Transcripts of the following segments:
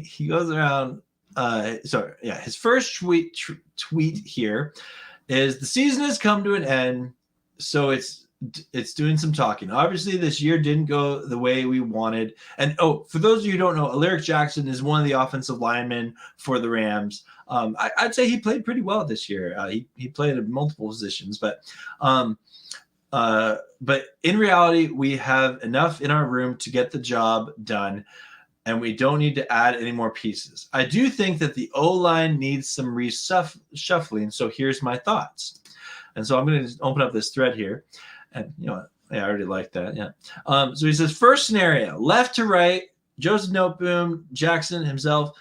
he goes around. His first tweet here is the season has come to an end, so it's doing some talking. Obviously, this year didn't go the way we wanted. And for those of you who don't know, Alaric Jackson is one of the offensive linemen for the Rams. I'd say he played pretty well this year. He played at multiple positions, but in reality, we have enough in our room to get the job done, and we don't need to add any more pieces. I do think that the O-line needs some reshuffling, so here's my thoughts. And so I'm going to open up this thread here. And, I already like that, yeah. So he says, first scenario, left to right, Joseph Noteboom, Jackson himself,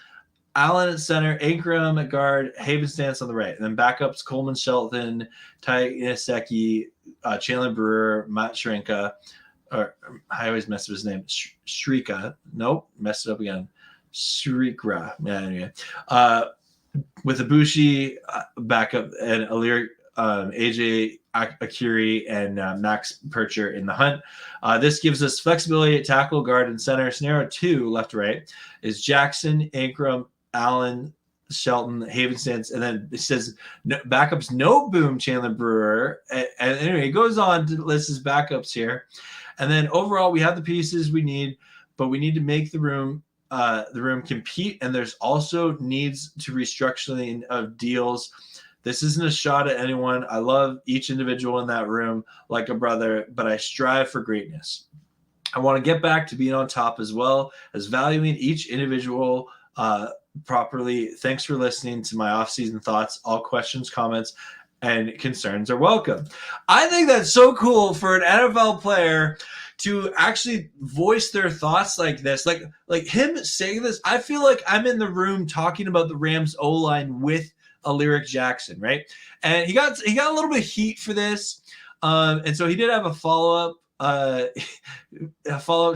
Allen at center, Ingram at guard, Haven Stance on the right. And then backups, Coleman Shelton, Ty Ineseki, Chandler Brewer, Matt Shrinka, or I always mess up his name, Shrika. Nope, messed it up again. Shrikra. Yeah, anyway. With Ibushi backup and Alir, AJ Akiri and Max Percher in the hunt. This gives us flexibility at tackle, guard, and center. Scenario 2, left to right, is Jackson, Ingram, Allen, Shelton, Haven Stance, and then it says backups, Noteboom, Chandler Brewer. And anyway, it goes on to list his backups here. And then overall, we have the pieces we need, but we need to make the room compete. And there's also needs to restructuring of deals. This isn't a shot at anyone. I love each individual in that room like a brother, but I strive for greatness. I want to get back to being on top as well as valuing each individual properly. Thanks for listening to my off-season thoughts. All questions, comments, and concerns are welcome. I think that's so cool for an NFL player to actually voice their thoughts like this. Like him saying this, I feel like I'm in the room talking about the Rams O-line with Alaric Jackson, right? And he got a little bit of heat for this. And so he did have a follow-up.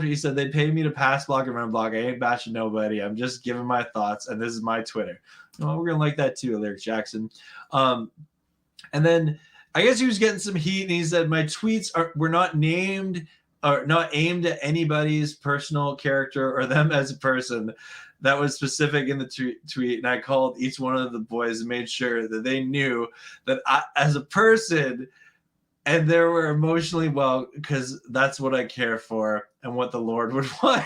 He said, they paid me to pass block and run block. I ain't bashing nobody. I'm just giving my thoughts, and this is my Twitter. Well, we're gonna like that too, Alaric Jackson. And then I guess he was getting some heat, and he said, my tweets were not named or not aimed at anybody's personal character or them as a person. That was specific in the tweet, and I called each one of the boys and made sure that they knew that I, as a person, and they were emotionally well, because that's what I care for and what the Lord would want.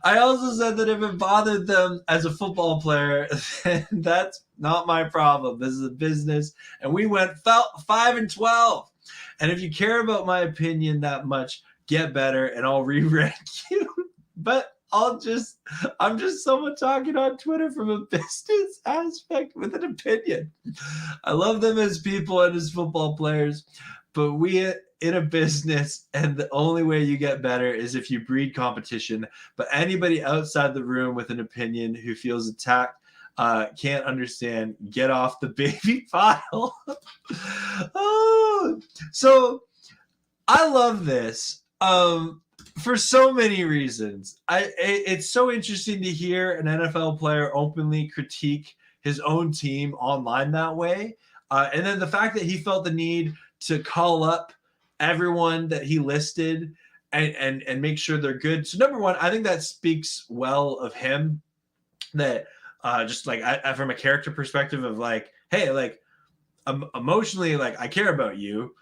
I also said that if it bothered them as a football player, then that's not my problem. This is a business, and we went 5-12. And if you care about my opinion that much, get better, and I'll re-rank you. But I'm just someone talking on Twitter from a business aspect with an opinion. I love them as people and as football players, but we in a business, and the only way you get better is if you breed competition. But anybody outside the room with an opinion who feels attacked can't understand. Get off the baby pile. So I love this. For so many reasons. It's so interesting to hear an NFL player openly critique his own team online that way. And then the fact that he felt the need to call up everyone that he listed and make sure they're good. So number one, I think that speaks well of him, that just like from a character perspective of like, hey, like emotionally, like I care about you.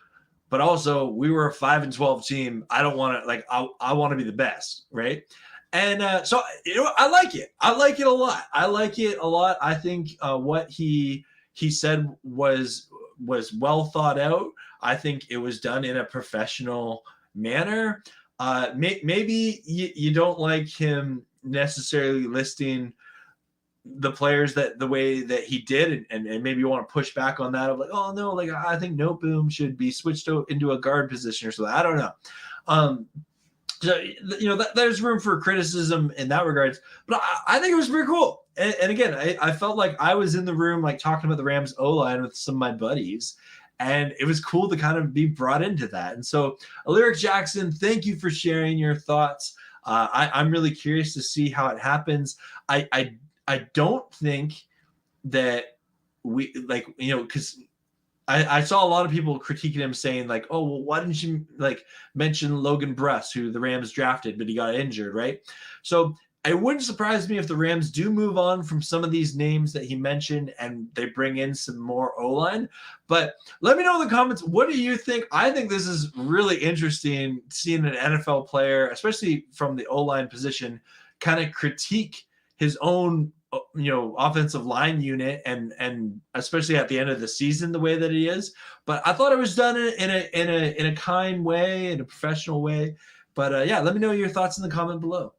But also, we were a 5-12 team. I don't want to like. I want to be the best, right? And so I like it. I like it a lot. I think what he said was well thought out. I think it was done in a professional manner. Maybe you don't like him necessarily listing the players that the way that he did, and maybe you want to push back on that of like, oh no, like I think Noteboom should be switched into a guard position or something. I don't know. So there's room for criticism in that regards, but I think it was pretty cool. And again, I felt like I was in the room like talking about the Rams O-line with some of my buddies, and it was cool to kind of be brought into that. And so Alaric Jackson, thank you for sharing your thoughts. I'm really curious to see how it happens. I don't think that we like, because I saw a lot of people critiquing him saying like, oh, well, why didn't you like mention Logan Bruss, who the Rams drafted, but he got injured, right? So it wouldn't surprise me if the Rams do move on from some of these names that he mentioned and they bring in some more O-line. But let me know in the comments, what do you think? I think this is really interesting seeing an NFL player, especially from the O-line position, kind of critique his own offensive line unit and especially at the end of the season the way that he is. But I thought it was done in a kind way, in a professional way. But yeah, let me know your thoughts in the comment below.